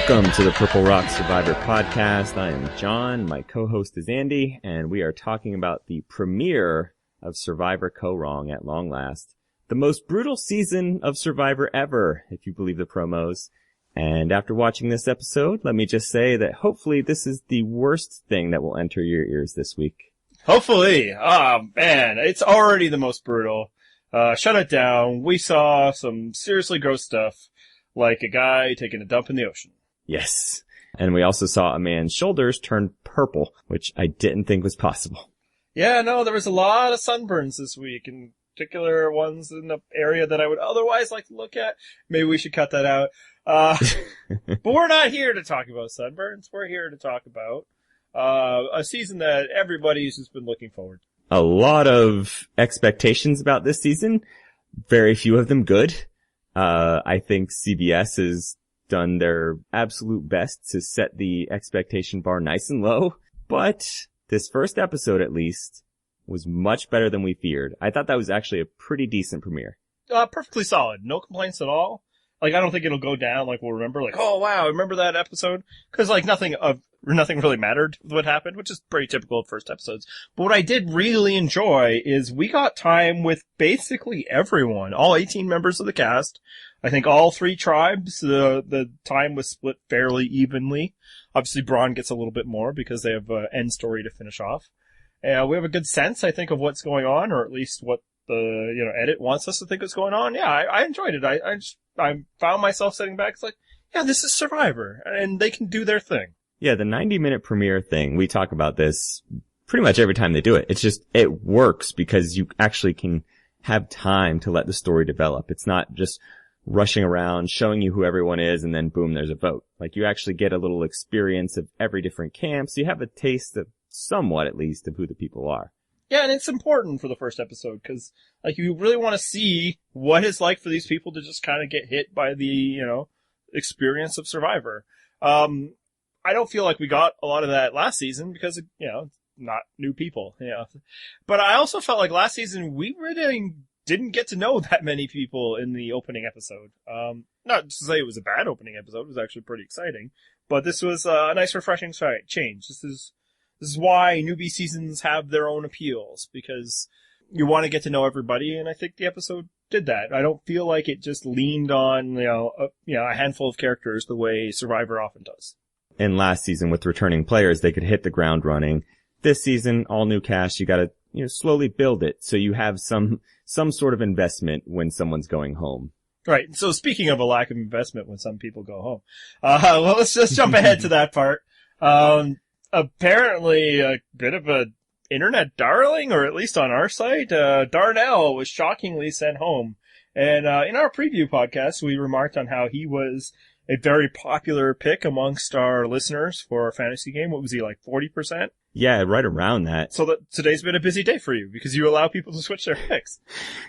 Welcome to the Purple Rock Survivor podcast. I am John, my co-host is Andy, and we are talking about the premiere of Survivor Kaoh at long last. The most brutal season of Survivor ever, if you believe the promos. And after watching this episode, let me just say that hopefully this is the worst thing that will enter your ears this week. Hopefully. Oh, man, it's already the most brutal. Shut it down. We saw some seriously gross stuff, like a guy taking a dump in the ocean. Yes. And we also saw a man's shoulders turn purple, which I didn't think was possible. Yeah, no, there was a lot of sunburns this week, in particular ones in the area that I would otherwise like to look at. Maybe we should cut that out. But we're not here to talk about sunburns. We're here to talk about a season that everybody's just been looking forward to. A lot of expectations about this season. Very few of them good. I think CBS has done their absolute best to set the expectation bar nice and low. But this first episode, at least, was much better than we feared. I thought that was actually a pretty decent premiere. Perfectly solid. No complaints at all. Like, I don't think it'll go down like we'll remember, like, oh wow, remember that episode? Cause like nothing really mattered with what happened, which is pretty typical of first episodes. But what I did really enjoy is we got time with basically everyone, all 18 members of the cast. I think all three tribes, the time was split fairly evenly. Obviously Braun gets a little bit more because they have an end story to finish off. We have a good sense, I think, of what's going on, or at least what the, edit wants us to think is going on. Yeah, I enjoyed it. I found myself sitting back. It's like, yeah, this is Survivor, and they can do their thing. Yeah, the 90-minute premiere thing, we talk about this pretty much every time they do it. It's just, it works because you actually can have time to let the story develop. It's not just rushing around, showing you who everyone is, and then boom, there's a vote. Like, you actually get a little experience of every different camp, so you have a taste of, somewhat at least, of who the people are. Yeah, and it's important for the first episode, because, like, you really want to see what it's like for these people to just kind of get hit by the, experience of Survivor. I don't feel like we got a lot of that last season, because, not new people, But I also felt like last season, we really didn't get to know that many people in the opening episode. Not to say it was a bad opening episode, it was actually pretty exciting, but this was a nice refreshing change. This is why newbie seasons have their own appeals, because you want to get to know everybody, and I think the episode did that. I don't feel like it just leaned on, a handful of characters the way Survivor often does. And last season, with returning players, they could hit the ground running. This season, all new cast, you gotta, slowly build it, so you have some sort of investment when someone's going home. Right. So speaking of a lack of investment when some people go home, well, let's just jump ahead to that part. Apparently a bit of a internet darling, or at least on our site, Darnell was shockingly sent home. And in our preview podcast, we remarked on how he was a very popular pick amongst our listeners for our fantasy game. What was he, like 40%? Yeah, right around that. So today's been a busy day for you, because you allow people to switch their picks.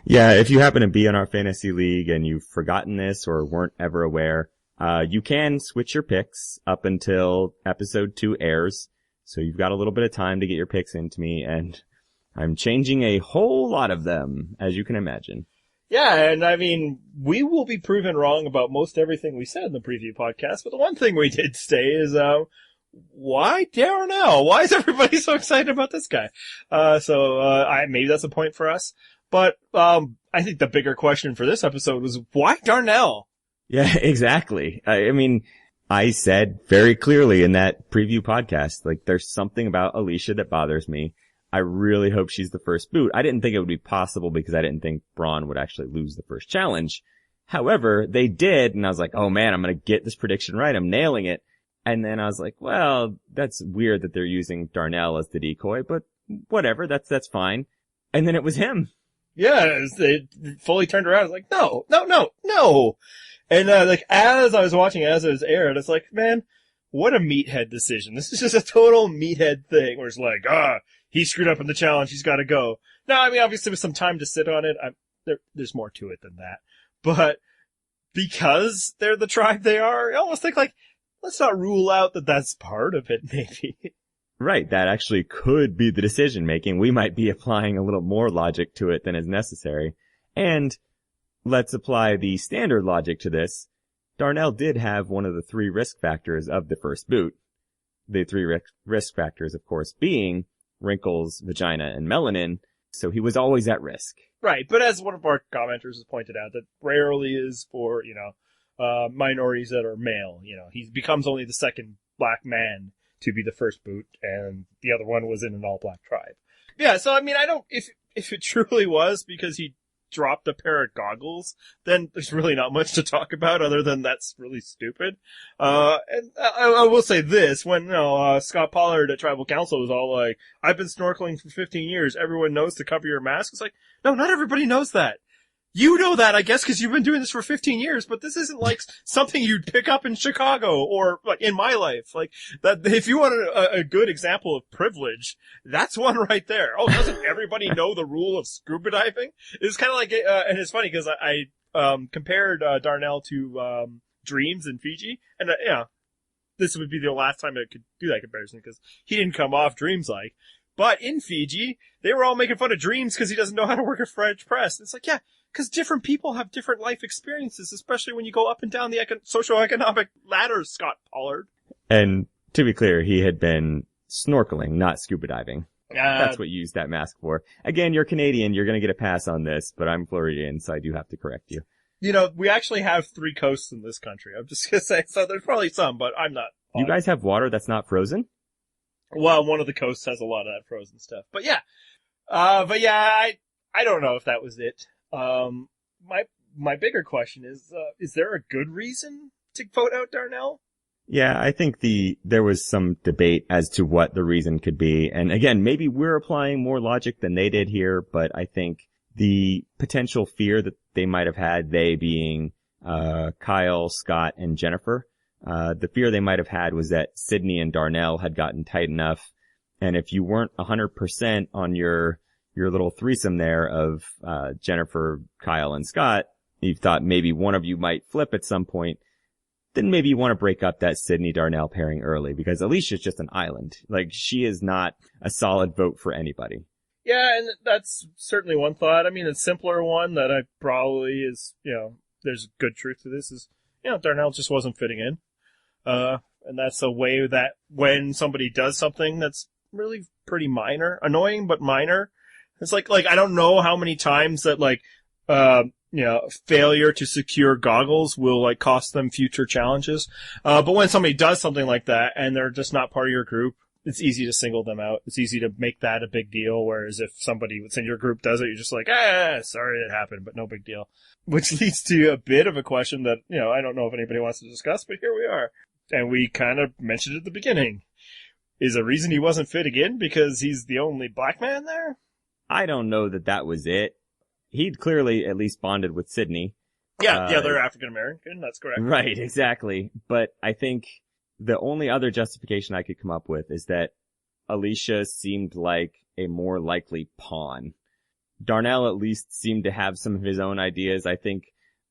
Yeah, if you happen to be in our fantasy league and you've forgotten this or weren't ever aware, you can switch your picks up until episode 2 airs. So you've got a little bit of time to get your picks into me, and I'm changing a whole lot of them, as you can imagine. Yeah, and I mean, we will be proven wrong about most everything we said in the preview podcast, but the one thing we did say is, why Darnell? Why is everybody so excited about this guy? Maybe that's a point for us. But, I think the bigger question for this episode was, why Darnell? Yeah, exactly. I mean, I said very clearly in that preview podcast, like, there's something about Alicia that bothers me. I really hope she's the first boot. I didn't think it would be possible because I didn't think Braun would actually lose the first challenge. However, they did, and I was like, oh man, I'm gonna get this prediction right. I'm nailing it. And then I was like, well, that's weird that they're using Darnell as the decoy, but whatever, that's fine. And then it was him. Yeah, it fully turned around. I was like, no. And, as I was watching, as it was aired, it's like, man, what a meathead decision. This is just a total meathead thing where it's like, he screwed up in the challenge, he's gotta go. Now, I mean, obviously with some time to sit on it, there's more to it than that. But because they're the tribe they are, I almost think like, let's not rule out that that's part of it, maybe. Right, that actually could be the decision making. We might be applying a little more logic to it than is necessary. And let's apply the standard logic to this. Darnell did have one of the 3 risk factors of the first boot. The 3 risk factors, of course, being wrinkles, vagina, and melanin. So he was always at risk. Right, but as one of our commenters has pointed out, that rarely is for, minorities that are male. He becomes only the second black man to be the first boot, and the other one was in an all-black tribe. Yeah, so I don't, if it truly was because he dropped a pair of goggles, then there's really not much to talk about other than that's really stupid. And I will say this, when, Scott Pollard at Tribal Council was all like, I've been snorkeling for 15 years, everyone knows to cover your mask. It's like, no, not everybody knows that. You know that, I guess, because you've been doing this for 15 years, but this isn't like something you'd pick up in Chicago or like in my life. Like that, if you want a good example of privilege, that's one right there. Oh, doesn't everybody know the rule of scuba diving? It's kind of like, and it's funny because I compared Darnell to Dreams in Fiji, and this would be the last time I could do that comparison because he didn't come off Dreams like. But in Fiji, they were all making fun of Dreams because he doesn't know how to work a French press. It's like, yeah. Because different people have different life experiences, especially when you go up and down the socioeconomic ladder, Scott Pollard. And to be clear, he had been snorkeling, not scuba diving. That's what you used that mask for. Again, you're Canadian, you're going to get a pass on this, but I'm Floridian, so I do have to correct you. We actually have 3 coasts in this country. I'm just going to say, so there's probably some, but I'm not. You guys have water that's not frozen? Well, one of the coasts has a lot of that frozen stuff. But yeah. I don't know if that was it. My bigger question is there a good reason to vote out Darnell? Yeah, I think there was some debate as to what the reason could be. And again, maybe we're applying more logic than they did here, but I think the potential fear that they might have had, they being, Kyle, Scott, and Jennifer, the fear they might have had was that Sydney and Darnell had gotten tight enough. And if you weren't 100% on your little threesome there of Jennifer, Kyle, and Scott, you thought maybe one of you might flip at some point, then maybe you want to break up that Sydney-Darnell pairing early, because Alicia's just an island. Like, she is not a solid vote for anybody. Yeah, and that's certainly one thought. I mean, a simpler one that I probably is, there's good truth to this is, Darnell just wasn't fitting in. And that's a way that when somebody does something that's really pretty minor, annoying but minor, it's like I don't know how many times that failure to secure goggles will cost them future challenges. But when somebody does something like that and they're just not part of your group, it's easy to single them out. It's easy to make that a big deal. Whereas if somebody within your group does it, you're just like, sorry it happened, but no big deal. Which leads to a bit of a question that, I don't know if anybody wants to discuss, but here we are. And we kind of mentioned at the beginning. Is a reason he wasn't fit again because he's the only black man there? I don't know that was it. He'd clearly at least bonded with Sydney. Yeah, they're African American. That's correct. Right, exactly. But I think the only other justification I could come up with is that Alicia seemed like a more likely pawn. Darnell at least seemed to have some of his own ideas. I think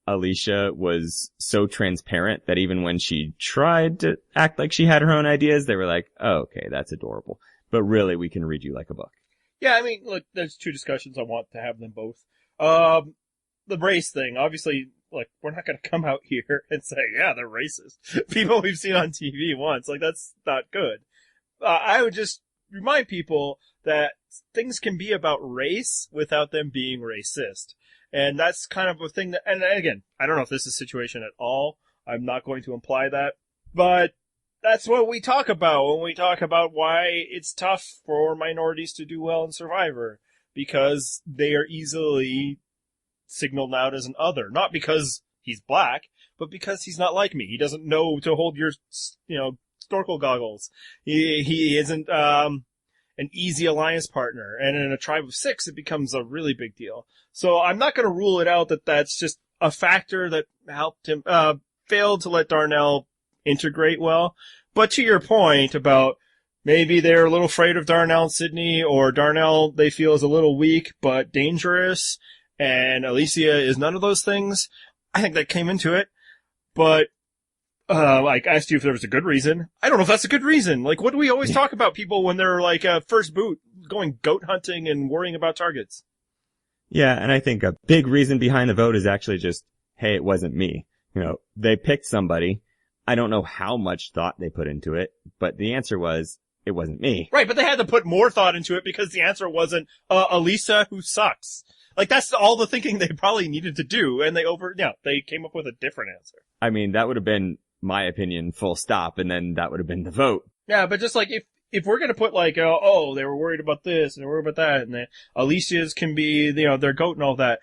Alicia was so transparent that even when she tried to act like she had her own ideas, they were like, oh, okay, that's adorable. But really, we can read you like a book. Yeah, I mean, look, there's 2 discussions. I want to have them both. The race thing, obviously, we're not going to come out here and say, yeah, they're racist. People we've seen on TV once, that's not good. I would just remind people that things can be about race without them being racist. And that's kind of a thing that, and again, I don't know if this is a situation at all. I'm not going to imply that, but that's what we talk about when we talk about why it's tough for minorities to do well in Survivor, because they are easily signaled out as an other, not because he's black, but because he's not like me. He doesn't know to hold your, snorkel goggles. He isn't, an easy alliance partner. And in a tribe of 6, it becomes a really big deal. So I'm not going to rule it out that that's just a factor that helped him, failed to let Darnell integrate well. But to your point about maybe they're a little afraid of Darnell and Sydney, or Darnell they feel is a little weak but dangerous, and Alicia is none of those things, I think that came into it. But I asked you if there was a good reason. I don't know if that's a good reason. What do we always talk about people when they're first boot, going goat hunting and worrying about targets? Yeah, and I think a big reason behind the vote is actually just, hey, it wasn't me. They picked somebody. I don't know how much thought they put into it, but the answer was, it wasn't me. Right, but they had to put more thought into it because the answer wasn't, Elisa, who sucks. Like, that's all the thinking they probably needed to do, and they came up with a different answer. I mean, that would have been my opinion, full stop, and then that would have been the vote. Yeah, but just like, if we're gonna put like, they were worried about this, and they were worried about that, and the Alicia's can be, their goat and all that,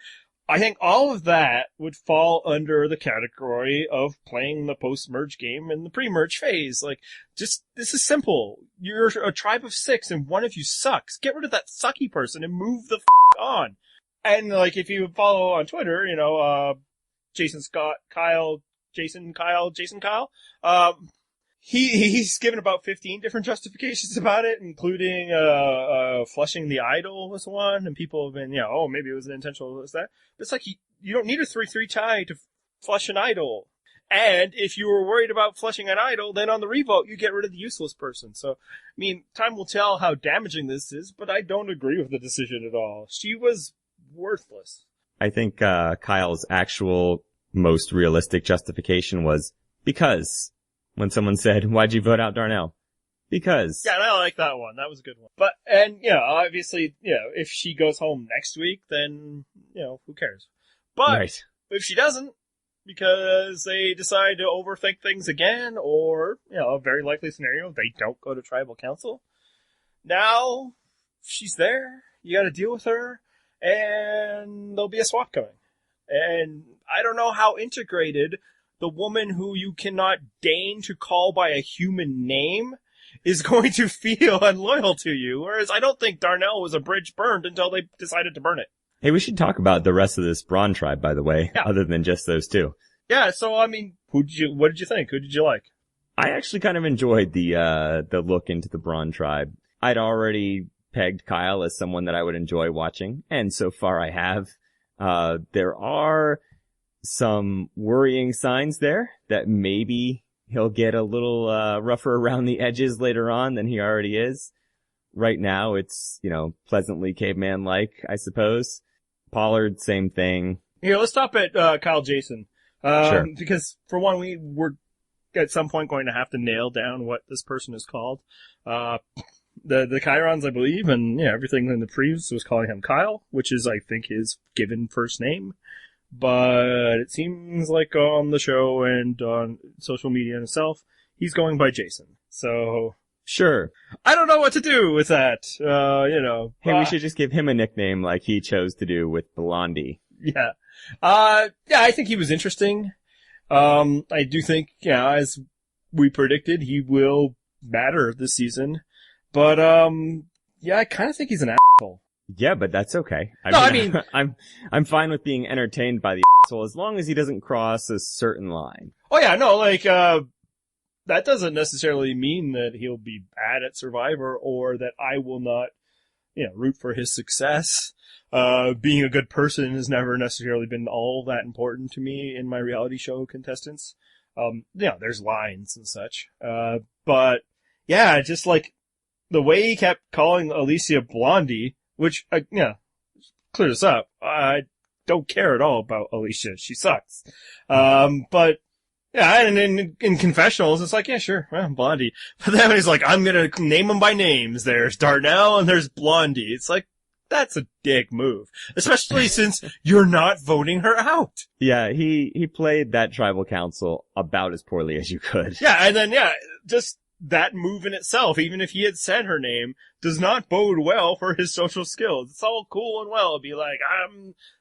I think all of that would fall under the category of playing the post-merge game in the pre-merge phase. Like, this is simple. You're a tribe of 6 and one of you sucks. Get rid of that sucky person and move the on. And like, if you follow on Twitter, Jason Kyle, he's given about 15 different justifications about it, including, flushing the idol was one, and people have been, maybe it was an intentional, was that? But it's like, you don't need a 3-3 tie to flush an idol. And if you were worried about flushing an idol, then on the revote, you get rid of the useless person. So, I mean, time will tell how damaging this is, but I don't agree with the decision at all. She was worthless. I think, Kyle's actual most realistic justification was because when someone said, why'd you vote out Darnell? Because. Yeah, I like that one. That was a good one. But, obviously, if she goes home next week, then, who cares? But right. If she doesn't, because they decide to overthink things again, or, a very likely scenario, they don't go to tribal council. Now, she's there, you gotta deal with her, and there'll be a swap coming. And I don't know how integrated the woman who you cannot deign to call by a human name is going to feel unloyal to you. Whereas I don't think Darnell was a bridge burned until they decided to burn it. Hey, we should talk about the rest of this Braun tribe, by the way, other than just those two. Yeah, so I mean, what did you think? Who did you like? I actually kind of enjoyed the look into the Braun tribe. I'd already pegged Kyle as someone that I would enjoy watching, and so far I have. There are some worrying signs there that maybe he'll get a little rougher around the edges later on than he already is. Right now, it's, pleasantly caveman-like, I suppose. Pollard, same thing. Here, let's stop at Kyle Jason. Sure. Because, for one, we're at some point going to have to nail down what this person is called. The Chirons, I believe, and everything in the previews was calling him Kyle, which is, I think, his given first name. But it seems like on the show and on social media himself, he's going by Jason. So, sure. I don't know what to do with that, Hey, we should just give him a nickname like he chose to do with Blondie. Yeah. I think he was interesting. I do think, as we predicted, he will matter this season. But, I kind of think he's an asshole. Yeah, but that's okay. I mean, I'm fine with being entertained by the asshole as long as he doesn't cross a certain line. Oh yeah, no, that doesn't necessarily mean that he'll be bad at Survivor or that I will not, root for his success. Being a good person has never necessarily been all that important to me in my reality show contestants. There's lines and such. But yeah, just like the way he kept calling Alicia Blondie, which, clear this up. I don't care at all about Alicia. She sucks. But yeah, and in confessionals, it's like, yeah, sure, well, Blondie. But then he's like, I'm gonna name them by names. There's Darnell and there's Blondie. It's like, that's a dick move. Especially since you're not voting her out. Yeah, he played that tribal council about as poorly as you could. Yeah, and then, just that move in itself, even if he had said her name, does not bode well for his social skills. It's all cool and well. Be like,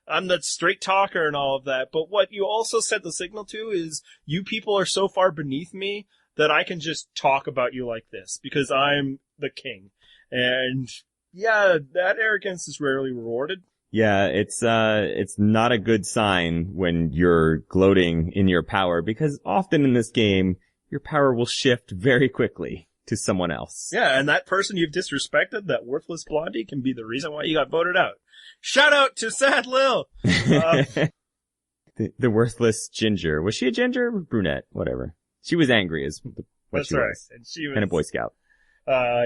I'm that straight talker and all of that. But what you also set the signal to is you people are so far beneath me that I can just talk about you like this because I'm the king. And that arrogance is rarely rewarded. Yeah, it's not a good sign when you're gloating in your power because often in this game, your power will shift very quickly to someone else. Yeah, and that person you've disrespected, that worthless Blondie, can be the reason why you got voted out. Shout out to Sad Lil! The worthless Ginger. Was she a ginger? Brunette? Whatever. She was angry is what That's she right. was. And she was And a Boy Scout.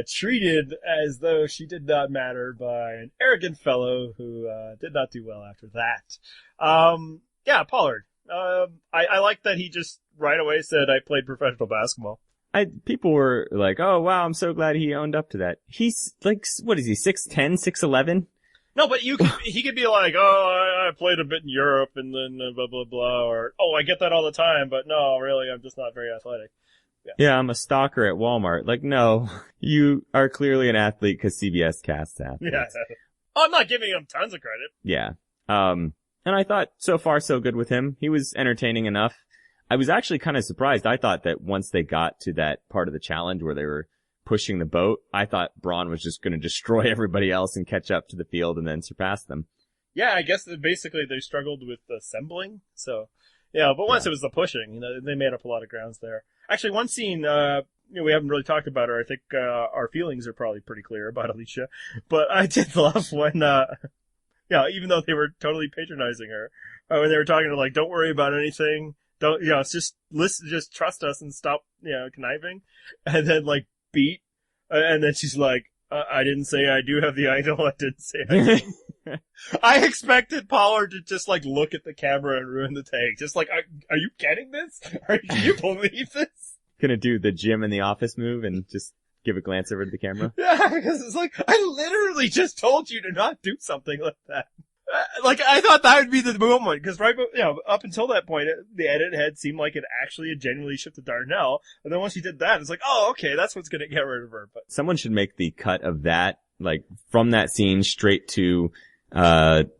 Treated as though she did not matter by an arrogant fellow who did not do well after that. Pollard. I like that he just right away said, I played professional basketball. People were like, oh wow, I'm so glad he owned up to that. He's like, what is he, 6'10", 6'11"? No, but he could be like, oh, I played a bit in Europe and then blah, blah, blah, or, oh, I get that all the time, but no, really, I'm just not very athletic. Yeah, I'm a stalker at Walmart. Like, no, you are clearly an athlete because CBS casts athletes. Yeah. Oh, I'm not giving him tons of credit. Yeah. And I thought so far so good with him. He was entertaining enough. I was actually kind of surprised. I thought that once they got to that part of the challenge where they were pushing the boat, I thought Braun was just going to destroy everybody else and catch up to the field and then surpass them. Yeah, I guess that basically they struggled with assembling. So, yeah, but once it was the pushing, they made up a lot of grounds there. Actually, one scene, we haven't really talked about her. I think our feelings are probably pretty clear about Alicia. But I did love when, even though they were totally patronizing her, when they were talking to her, like, don't worry about anything. Don't, it's just listen, just trust us and stop, conniving. And then, like, beat. And then she's like, I didn't say I do have the idol. I didn't say I do. I expected Pollard to just, like, look at the camera and ruin the take. Just like, are you getting this? Do you believe this? Gonna do the Jim in the Office move and just give a glance over to the camera? Yeah, because it's like, I literally just told you to not do something like that. Like, I thought that would be the moment, because up until that point, the edit had seemed like it actually had genuinely shifted Darnell, and then once he did that, it's like, oh, okay, that's what's gonna get rid of her. But someone should make the cut of that, like, from that scene straight to,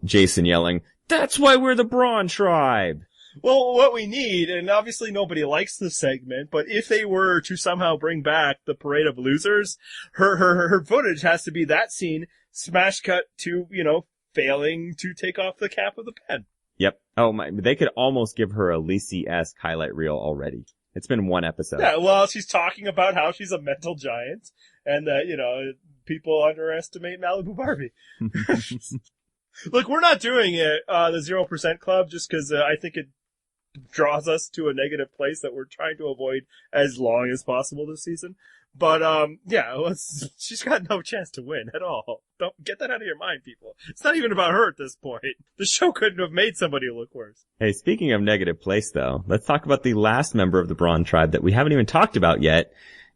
Jason yelling, "That's why we're the Braun tribe!" Well, what we need, and obviously nobody likes this segment, but if they were to somehow bring back the Parade of Losers, her footage has to be that scene, smash cut to, failing to take off the cap of the pen. Yep. Oh my, they could almost give her a Lacey-esque highlight reel already. It's been one episode. Yeah, well, she's talking about how she's a mental giant, and that, people underestimate Malibu Barbie. Look, we're not doing it, the 0% Club, just because I think it draws us to a negative place that we're trying to avoid as long as possible this season. But, she's got no chance to win at all. Don't get that out of your mind, people. It's not even about her at this point. The show couldn't have made somebody look worse. Hey, speaking of negative place, though, let's talk about the last member of the Braun tribe that we haven't even talked about yet,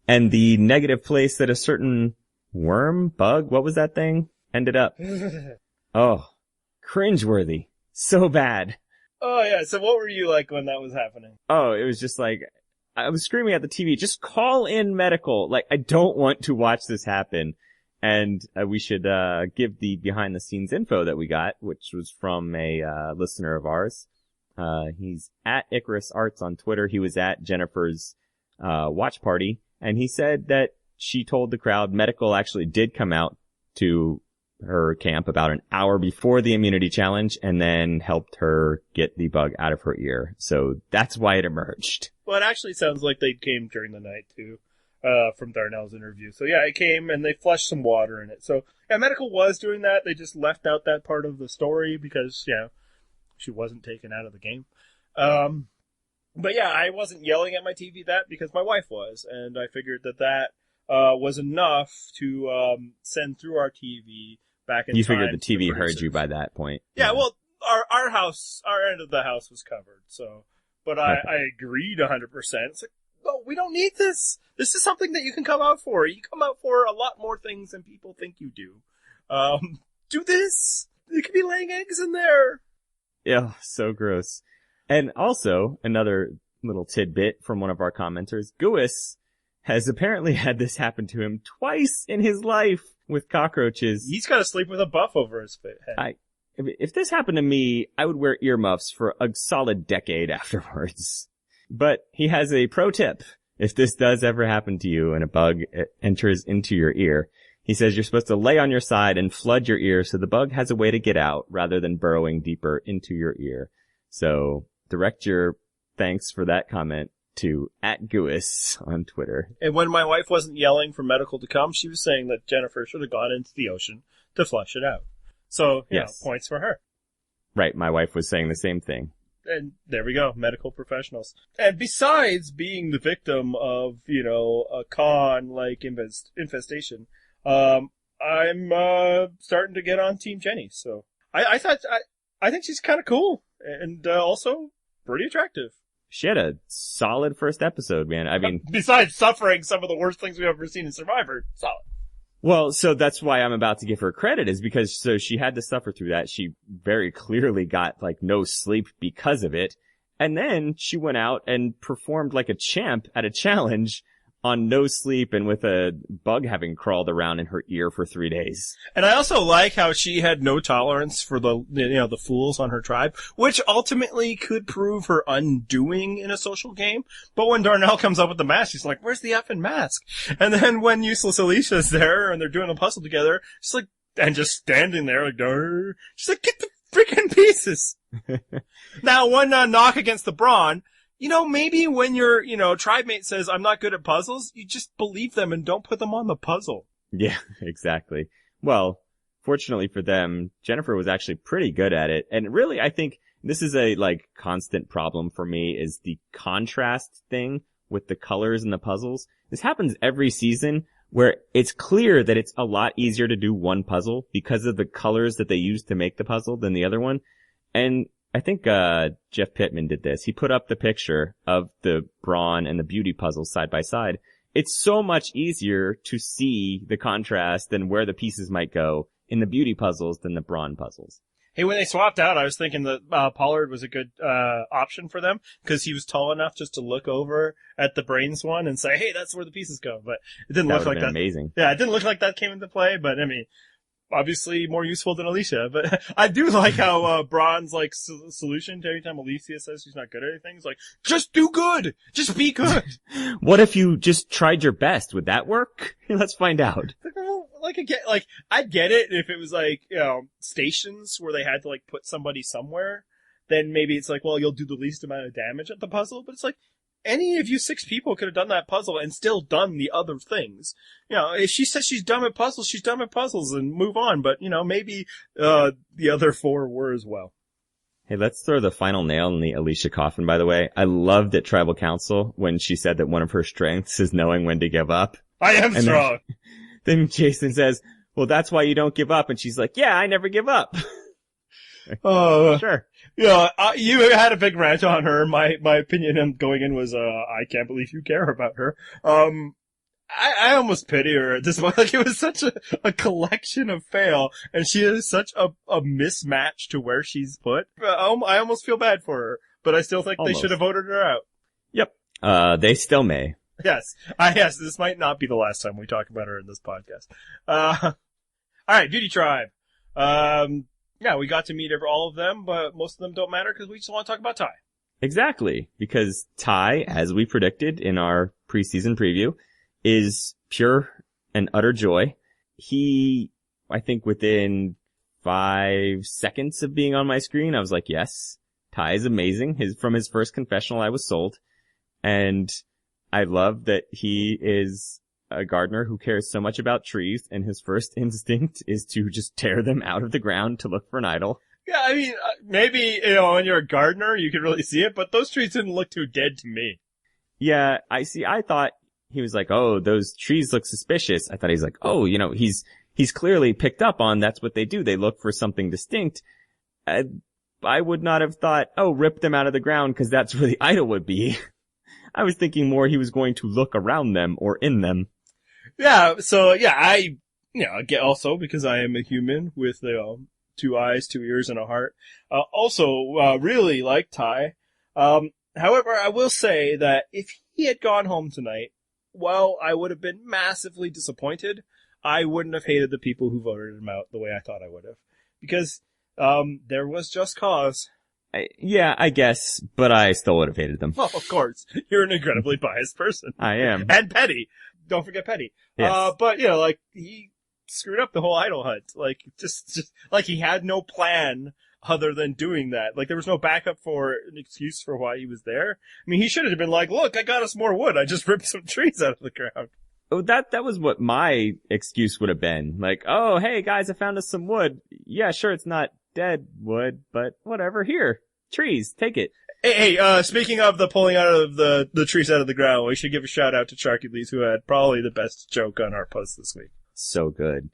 and the negative place that a certain bug, what was that thing? Ended up. Oh, cringeworthy. So bad. Oh, yeah. So what were you like when that was happening? Oh, it was just like, I was screaming at the TV, just call in medical. Like, I don't want to watch this happen. And we should give the behind the scenes info that we got, which was from a listener of ours. He's at Icarus Arts on Twitter. He was at Jennifer's watch party, and he said that she told the crowd medical actually did come out to her camp about an hour before the immunity challenge and then helped her get the bug out of her ear. So that's why it emerged. Well, it actually sounds like they came during the night too, from Darnell's interview. So yeah, it came and they flushed some water in it. So yeah, medical was doing that. They just left out that part of the story because, she wasn't taken out of the game. But yeah, I wasn't yelling at my TV because my wife was, and I figured that was enough to send through our TV back in time. You figured the TV heard you by that point. Yeah, well, our house, our end of the house was covered, so, but I agreed 100%. It's like, no, we don't need this. This is something that you can come out for. You come out for a lot more things than people think you do. Do this. You could be laying eggs in there. Yeah, so gross. And also, another little tidbit from one of our commenters, Gouis has apparently had this happen to him twice in his life with cockroaches. He's got to sleep with a buff over his head. If this happened to me, I would wear earmuffs for a solid decade afterwards. But he has a pro tip. If this does ever happen to you and a bug enters into your ear, he says you're supposed to lay on your side and flood your ear so the bug has a way to get out rather than burrowing deeper into your ear. So direct your thanks for that comment to @Gouis on Twitter. And when my wife wasn't yelling for medical to come, she was saying that Jennifer should have gone into the ocean to flush it out. So, points for her. Right, my wife was saying the same thing. And there we go, medical professionals. And besides being the victim of, a con-like infestation, I'm starting to get on Team Jenny. So I think she's kind of cool. And also, pretty attractive. She had a solid first episode, man. I mean, besides suffering some of the worst things we've ever seen in Survivor, solid. Well, so that's why I'm about to give her credit, is because so she had to suffer through that. She very clearly got like no sleep because of it. And then she went out and performed like a champ at a challenge on no sleep and with a bug having crawled around in her ear for 3 days. And I also like how she had no tolerance for the fools on her tribe, which ultimately could prove her undoing in a social game. But when Darnell comes up with the mask, she's like, where's the effing mask? And then when Useless Alicia's there and they're doing a puzzle together, she's like, and just standing there like, Darr. She's like, get the freaking pieces. Now, one knock against the brawn. Maybe when your, tribe mate says, I'm not good at puzzles, you just believe them and don't put them on the puzzle. Yeah, exactly. Well, fortunately for them, Jennifer was actually pretty good at it. And really, I think this is a, constant problem for me is the contrast thing with the colors and the puzzles. This happens every season where it's clear that it's a lot easier to do one puzzle because of the colors that they use to make the puzzle than the other one. And I think Jeff Pittman did this. He put up the picture of the brawn and the beauty puzzles side by side. It's so much easier to see the contrast and where the pieces might go in the beauty puzzles than the brawn puzzles. Hey, when they swapped out, I was thinking that Pollard was a good option for them because he was tall enough just to look over at the brains one and say, hey, that's where the pieces go. But it didn't look like that. Amazing. Yeah, it didn't look like that came into play, but I mean, obviously more useful than Alicia, but I do like how Braun's solution to every time Alicia says she's not good at anything is like, just do good, just be good. What if you just tried your best? Would that work? Let's find out. I'd get it if it was stations where they had to put somebody somewhere. Then maybe it's like, well, you'll do the least amount of damage at the puzzle, but it's like, any of you 6 people could have done that puzzle and still done the other things. If she says she's dumb at puzzles, she's dumb at puzzles and move on. But, maybe the other 4 were as well. Hey, let's throw the final nail in the Alicia coffin, by the way. I loved at Tribal Council when she said that one of her strengths is knowing when to give up. I am strong. Then Jason says, well, that's why you don't give up. And she's like, yeah, I never give up. Sure. You had a big rant on her. My opinion going in was, I can't believe you care about her. I almost pity her at this point. It was such a collection of fail, and she is such a mismatch to where she's put. I almost feel bad for her, but I still think they should have voted her out. Yep. They still may. Yes. Yes, this might not be the last time we talk about her in this podcast. Alright, Beauty Tribe. Yeah, we got to meet all of them, but most of them don't matter because we just want to talk about Ty. Exactly, because Ty, as we predicted in our preseason preview, is pure and utter joy. He, I think within 5 seconds of being on my screen, I was like, yes, Ty is amazing. From his first confessional, I was sold. And I love that he is a gardener who cares so much about trees, and his first instinct is to just tear them out of the ground to look for an idol. Yeah, I mean, maybe, when you're a gardener, you can really see it, but those trees didn't look too dead to me. Yeah, I thought he was like, oh, those trees look suspicious. I thought he's like, oh, he's clearly picked up on that's what they do. They look for something distinct. I would not have thought, oh, rip them out of the ground because that's where the idol would be. I was thinking more he was going to look around them or in them. Yeah, so, yeah, I get also, because I am a human with, 2 eyes, 2 ears, and a heart, really like Ty. However, I will say that if he had gone home tonight, while I would have been massively disappointed, I wouldn't have hated the people who voted him out the way I thought I would have. Because, there was just cause. Yeah, I guess, but I still would have hated them. Oh, of course. You're an incredibly biased person. I am. And petty. Don't forget petty. Yes. But, he screwed up the whole idol hunt. Just he had no plan other than doing that. There was no backup for an excuse for why he was there. I mean, he should have been like, look, I got us more wood. I just ripped some trees out of the ground. Oh, that was what my excuse would have been. Oh, hey guys, I found us some wood. Yeah, sure, it's not dead wood, but whatever. Here, trees, take it. Hey, speaking of the pulling out of the trees out of the ground, we should give a shout out to Charcules, who had probably the best joke on our post this week. So good.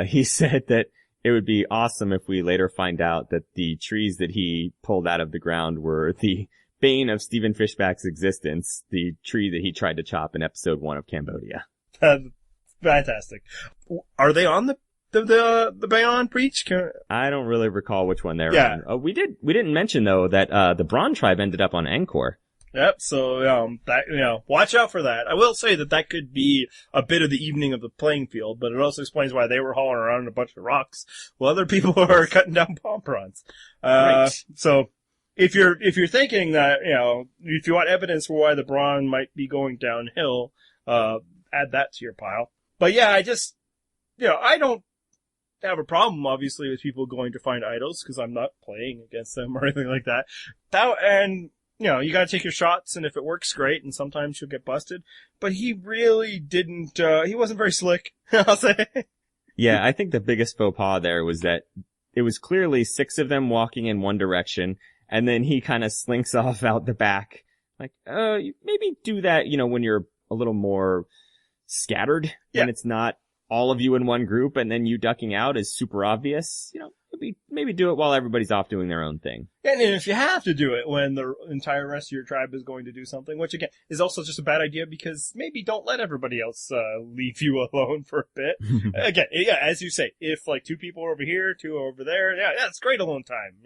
He said that it would be awesome if we later find out that the trees that he pulled out of the ground were the bane of Stephen Fishback's existence, the tree that he tried to chop in episode 1 of Cambodia. Fantastic. Are they on the Bayonne Breach? I don't really recall which one they're on. We didn't mention though that the Braun tribe ended up on Angkor. Yep, so, that, watch out for that. I will say that could be a bit of the evening of the playing field, but it also explains why they were hauling around in a bunch of rocks while other people are cutting down palm fronds. Right. So, if you're thinking that, if you want evidence for why the Braun might be going downhill, add that to your pile. But yeah, I just, I don't have a problem, obviously, with people going to find idols, because I'm not playing against them or anything like that. You gotta take your shots, and if it works, great, and sometimes you'll get busted. But he really didn't, he wasn't very slick, I'll say. Yeah, I think the biggest faux pas there was that it was clearly 6 of them walking in one direction, and then he kind of slinks off out the back. Like, maybe do that, when you're a little more scattered, when it's not all of you in one group, and then you ducking out is super obvious. Maybe do it while everybody's off doing their own thing. And if you have to do it when the entire rest of your tribe is going to do something, which again is also just a bad idea, because maybe don't let everybody else leave you alone for a bit. Again, as you say, if like 2 people are over here, 2 are over there, it's great alone time.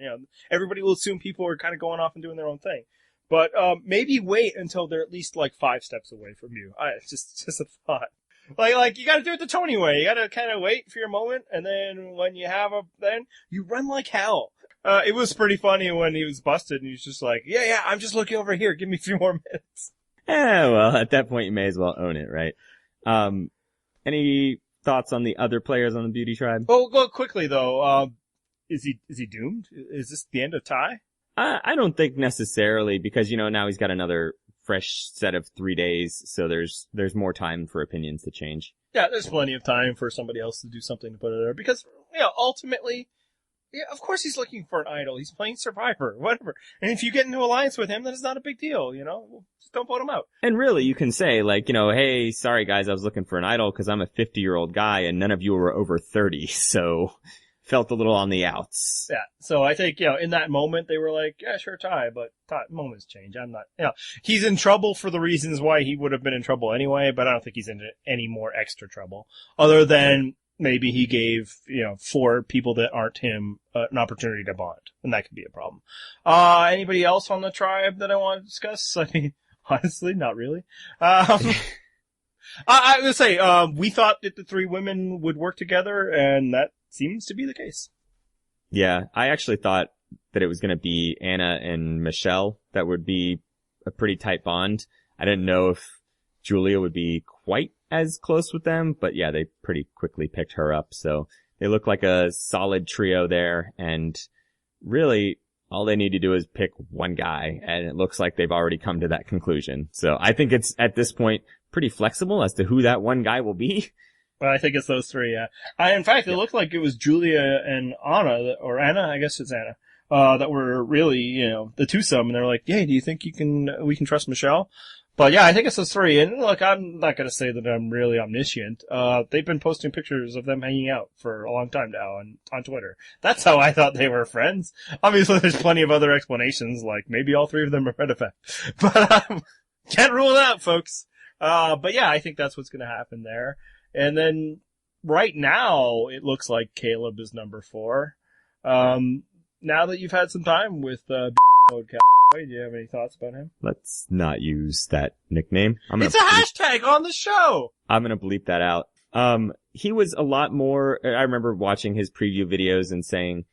Everybody will assume people are kind of going off and doing their own thing. But maybe wait until they're at least like 5 steps away from you. It's just a thought. Like, you gotta do it the Tony way. You gotta kind of wait for your moment, and then when you have then you run like hell. It was pretty funny when he was busted, and he was just like, yeah, I'm just looking over here. Give me a few more minutes. Yeah, well, at that point, you may as well own it, right? Any thoughts on the other players on the Beauty Tribe? Oh, go quickly, though. Is he doomed? Is this the end of Tai? I don't think necessarily, because, now he's got another fresh set of 3 days, so there's more time for opinions to change. Yeah, there's plenty of time for somebody else to do something to put it there, because, ultimately, of course he's looking for an idol. He's playing Survivor, whatever. And if you get into alliance with him, then it's not a big deal, just don't vote him out. And really, you can say, like, hey, sorry guys, I was looking for an idol because I'm a 50-year-old guy and none of you were over 30, so felt a little on the outs. Yeah, so I think, in that moment, they were like, yeah, sure, Tai, but moments change. I'm not, he's in trouble for the reasons why he would have been in trouble anyway, but I don't think he's in any more extra trouble, other than maybe he gave, 4 people that aren't him an opportunity to bond, and that could be a problem. Anybody else on the tribe that I want to discuss? I mean, honestly, not really. I would say, we thought that the 3 women would work together, and that seems to be the case. Yeah, I actually thought that it was going to be Anna and Michelle that would be a pretty tight bond. I didn't know if Julia would be quite as close with them, but yeah, they pretty quickly picked her up. So they look like a solid trio there, and really all they need to do is pick one guy, and it looks like they've already come to that conclusion. So I think it's at this point pretty flexible as to who that one guy will be. Well, I think it's those 3, yeah. In fact, it looked like it was Julia and Anna, or Anna, I guess it's Anna, that were really, the twosome, and they're like, yeah, do you think we can trust Michelle? But yeah, I think it's those 3, and look, I'm not gonna say that I'm really omniscient. They've been posting pictures of them hanging out for a long time now on Twitter. That's how I thought they were friends. Obviously, there's plenty of other explanations, like maybe all 3 of them are Red Effect. But, can't rule it out, folks. But yeah, I think that's what's gonna happen there. And then right now, it looks like Caleb is number 4. Now that you've had some time with Mode Cowboy, do you have any thoughts about him? Let's not use that nickname. It's a hashtag on the show! I'm gonna bleep that out. He was a lot more, I remember watching his preview videos and saying,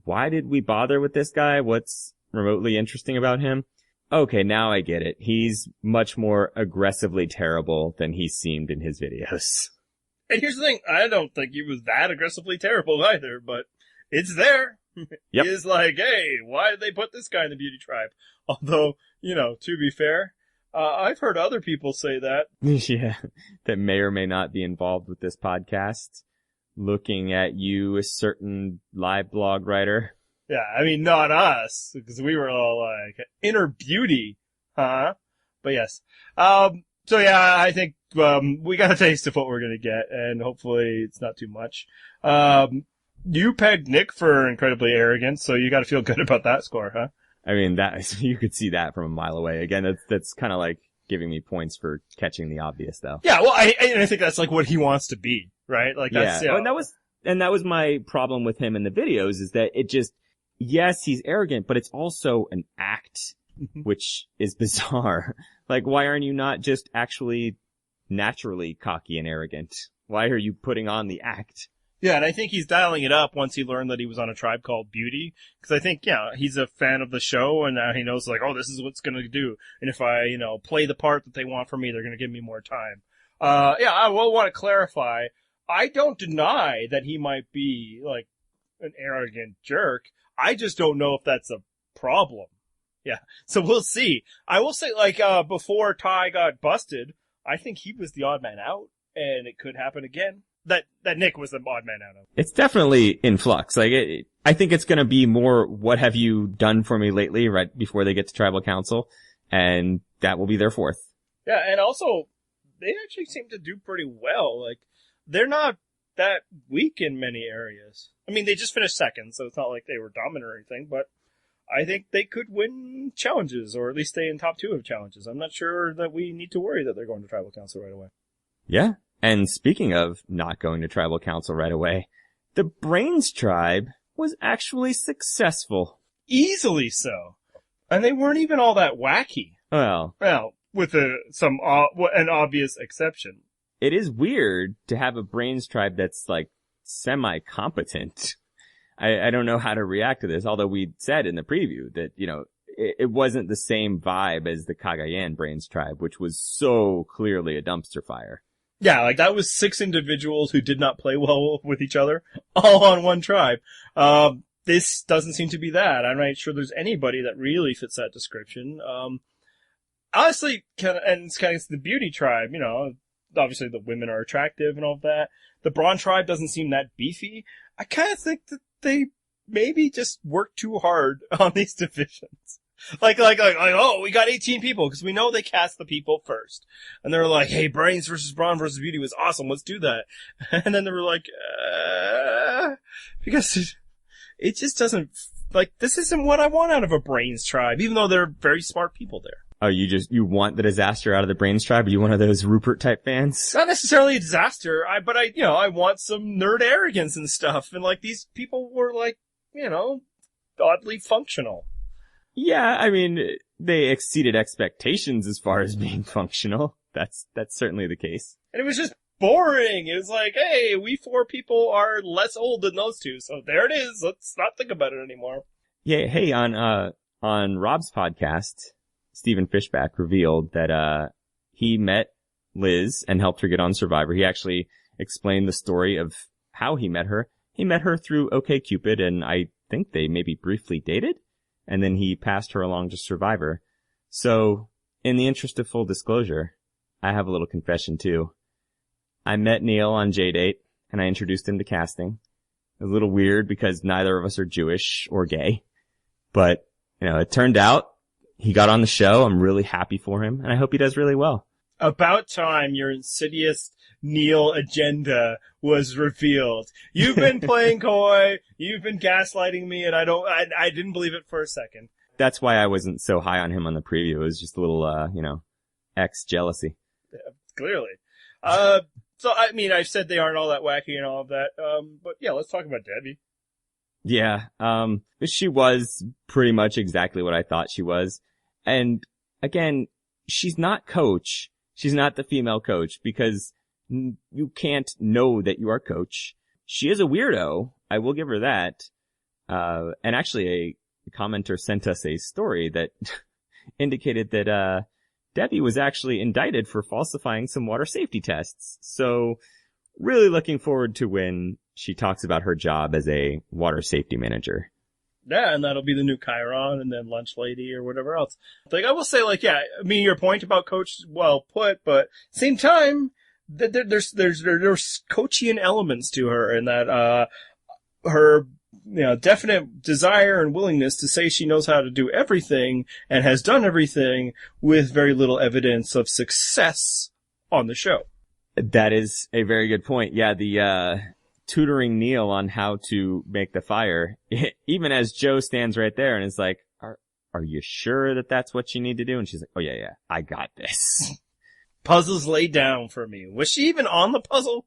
why did we bother with this guy? What's remotely interesting about him? Okay, now I get it. He's much more aggressively terrible than he seemed in his videos. And here's the thing, I don't think he was that aggressively terrible either, but it's there. Yep. He's like, hey, why did they put this guy in the Beauty Tribe? Although, to be fair, I've heard other people say that. Yeah, that may or may not be involved with this podcast. Looking at you, a certain live blog writer. Yeah, I mean, not us, because we were all like, inner beauty, huh? But yes. So yeah, I think, we got a taste of what we're gonna get, and hopefully it's not too much. You pegged Nick for incredibly arrogant, so you got to feel good about that score, huh? I mean, you could see that from a mile away. Again, that's kind of like giving me points for catching the obvious, though. Yeah, well, I think that's like what he wants to be, right? Like that's yeah. And that was my problem with him in the videos, is that it just, yes, he's arrogant, but it's also an act, which is bizarre. Like, why aren't you not just actually naturally cocky and arrogant? Why are you putting on the act? Yeah, and I think he's dialing it up once he learned that he was on a Tribe Called Beauty. Because I think, he's a fan of the show, and now he knows, like, oh, this is what's going to do. And if I, play the part that they want from me, they're going to give me more time. I will want to clarify. I don't deny that he might be, like, an arrogant jerk. I just don't know if that's a problem. Yeah, so we'll see. I will say, like, before Ty got busted, I think he was the odd man out, and it could happen again. That Nick was the odd man out of. It's definitely in flux. Like, I think it's going to be more, what have you done for me lately, right before they get to tribal council, and that will be their fourth. Yeah, and also, they actually seem to do pretty well. Like, they're not that weak in many areas. I mean, they just finished second, so it's not like they were dominant or anything, but I think they could win challenges, or at least stay in top 2 of challenges. I'm not sure that we need to worry that they're going to tribal council right away. Yeah. And speaking of not going to tribal council right away, the Brains tribe was actually successful. Easily so. And they weren't even all that wacky. Well, with an obvious exception. It is weird to have a Brains tribe that's, like, semi-competent. I don't know how to react to this, although we said in the preview that, it wasn't the same vibe as the Cagayan Brains tribe, which was so clearly a dumpster fire. Yeah, like that was 6 individuals who did not play well with each other, all on one tribe. This doesn't seem to be that. I'm not sure there's anybody that really fits that description. Honestly, it's kind of the beauty tribe, obviously the women are attractive and all of that. The Brawn tribe doesn't seem that beefy. I kind of think that they maybe just work too hard on these divisions. Like, oh, we got 18 people, because we know they cast the people first. And they're like, hey, Brains versus Brawn versus Beauty was awesome, let's do that. And then they were like, because it just doesn't, like, this isn't what I want out of a Brains tribe, even though they're very smart people there. Oh, you want the disaster out of the Brains tribe? Are you one of those Rupert type fans? It's not necessarily a disaster, but I want some nerd arrogance and stuff. And like, these people were like, oddly functional. Yeah, I mean, they exceeded expectations as far as being functional. That's certainly the case. And it was just boring. It was like, hey, we 4 people are less old than those 2, so there it is. Let's not think about it anymore. Yeah, hey, on Rob's podcast, Stephen Fishback revealed that he met Liz and helped her get on Survivor. He actually explained the story of how he met her. He met her through OkCupid, and I think they maybe briefly dated. And then he passed her along to Survivor. So, in the interest of full disclosure, I have a little confession too. I met Neil on JDate, and I introduced him to casting. It was a little weird because neither of us are Jewish or gay. But, it turned out he got on the show. I'm really happy for him, and I hope he does really well. About time your insidious Neil agenda was revealed. You've been playing coy, you've been gaslighting me, and I didn't believe it for a second. That's why I wasn't so high on him on the preview. It was just a little, ex-jealousy. Yeah, clearly. So, I mean, I've said they aren't all that wacky and all of that, but yeah, let's talk about Debbie. Yeah, she was pretty much exactly what I thought she was. And, again, she's not Coach. She's not the female Coach, because you can't know that you are Coach. She is a weirdo. I will give her that. And actually a commenter sent us a story that indicated that, Debbie was actually indicted for falsifying some water safety tests. So really looking forward to when she talks about her job as a water safety manager. Yeah, and that'll be the new Chiron and then Lunch Lady or whatever else. Like, I will say, like, yeah, I mean, your point about Coach is well put, but same time, there's Coachian elements to her, and that, her, definite desire and willingness to say she knows how to do everything and has done everything with very little evidence of success on the show. That is a very good point. Yeah, tutoring Neil on how to make the fire, even as Joe stands right there and is like, are you sure that that's what you need to do? And she's like, oh yeah, I got this. Puzzles laid down for me. Was she even on the puzzle?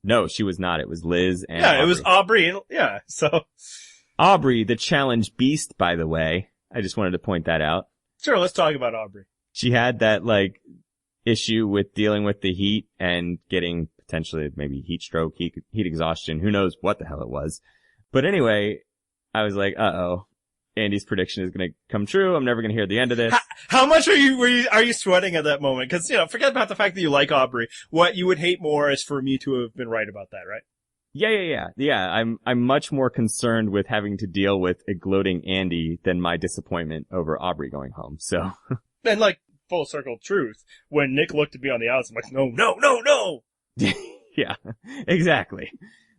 No, she was not. It was Liz and Yeah, Aubrey. it was Aubrey. Yeah, so. Aubrey, the challenge beast, by the way. I just wanted to point that out. Sure, let's talk about Aubrey. She had that, like, issue with dealing with the heat and getting potentially maybe heat stroke, heat exhaustion. Who knows what the hell it was. But anyway, I was like, uh-oh. Andy's prediction is going to come true. I'm never going to hear the end of this. How much are you sweating at that moment? Because, forget about the fact that you like Aubrey. What you would hate more is for me to have been right about that, right? Yeah. I'm much more concerned with having to deal with a gloating Andy than my disappointment over Aubrey going home. So. And like, full circle truth, when Nick looked at me on the outs, I'm like, no. Yeah, exactly.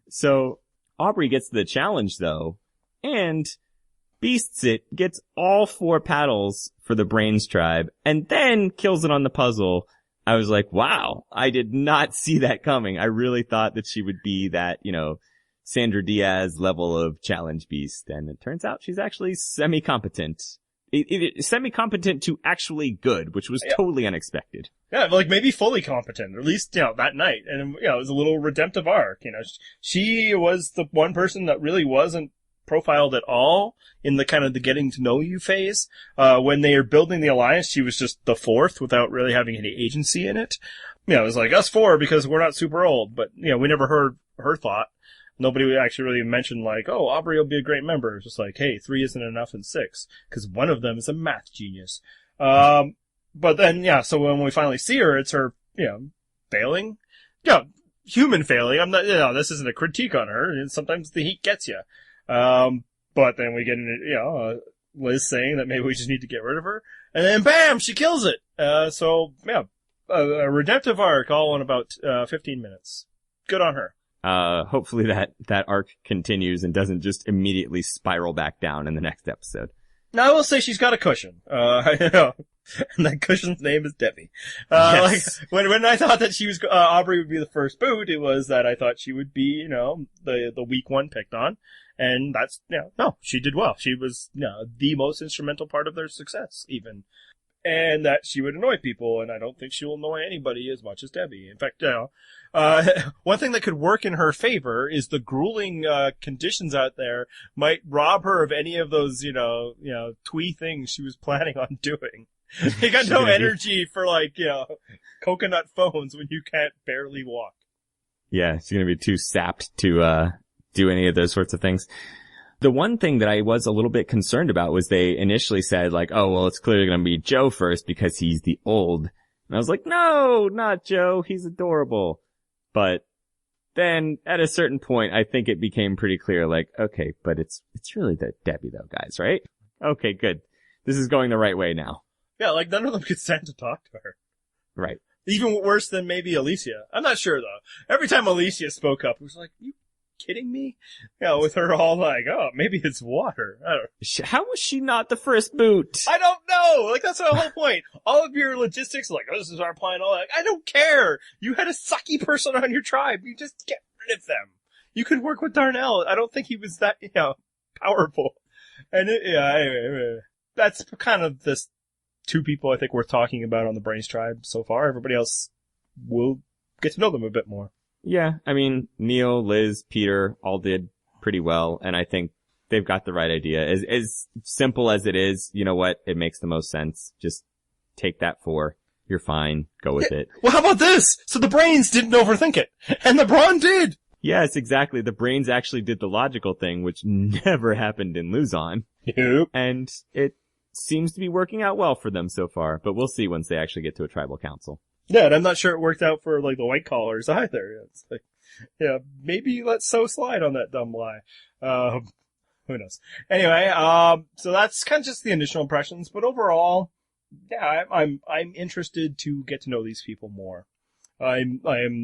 So Aubrey gets the challenge though, and beasts it, gets all 4 paddles for the Brains tribe, and then kills it on the puzzle. I was like, wow, I did not see that coming. I really thought that she would be that, Sandra Diaz level of challenge beast, and it turns out she's actually semi-competent. Semi-competent to actually good, which was totally unexpected. Yeah, like maybe fully competent, or at least, that night. And, it was a little redemptive arc, She was the one person that really wasn't profiled at all in the kind of the getting to know you phase. When they are building the alliance, she was just the 4th without really having any agency in it. It was like us 4 because we're not super old, but, we never heard her thought. Nobody actually really mentioned like, oh, Aubrey will be a great member. It's just like, hey, 3 isn't enough and 6, because one of them is a math genius. But then, so when we finally see her, it's her, failing. Yeah, human failing. I'm not, this isn't a critique on her. Sometimes the heat gets you. But then we get into, Liz saying that maybe we just need to get rid of her. And then bam, she kills it. A redemptive arc all in about, 15 minutes. Good on her. Hopefully that arc continues and doesn't just immediately spiral back down in the next episode. Now, I will say she's got a cushion. And that cushion's name is Debbie. Yes. Like, when I thought that she was, Aubrey would be the first boot, it was that I thought she would be, the weak one picked on. And that's, no, she did well. She was, the most instrumental part of their success, even. And that she would annoy people, and I don't think she will annoy anybody as much as Debbie. In fact, one thing that could work in her favor is the grueling, conditions out there might rob her of any of those, twee things she was planning on doing. You got no energy for like, coconut phones when you can't barely walk. Yeah, she's gonna be too sapped to, do any of those sorts of things. The one thing that I was a little bit concerned about was they initially said like, oh, well, it's clearly going to be Joe first because he's the old. And I was like, no, not Joe. He's adorable. But then at a certain point, I think it became pretty clear like, okay, but it's really the Debbie though, guys, right? Okay, good. This is going the right way now. Yeah, like none of them could stand to talk to her. Right. Even worse than maybe Alicia. I'm not sure though. Every time Alicia spoke up, it was like, you kidding me? With her all like, oh, maybe it's water. I don't know. How was she not the first boot? I don't know. Like, that's the whole point. All of your logistics, like, oh, this is our plan, all that. I don't care. You had a sucky person on your tribe. You just get rid of them. You could work with Darnell. I don't think he was that, powerful. And anyway, that's kind of this 2 people I think worth talking about on the Brains tribe so far. Everybody else will get to know them a bit more. Yeah, I mean, Neil, Liz, Peter all did pretty well, and I think they've got the right idea. As simple as it is, you know what? It makes the most sense. Just take that 4. You're fine. Go with it. Well, how about this? So the Brains didn't overthink it, and the Brawn did! Yes, exactly. The Brains actually did the logical thing, which never happened in Luzon. Yep. And it seems to be working out well for them so far, but we'll see once they actually get to a tribal council. Yeah, and I'm not sure it worked out for, like, the white collars either. It's like, maybe let So slide on that dumb lie. Who knows? Anyway, so that's kind of just the initial impressions, but overall, yeah, I'm interested to get to know these people more. I am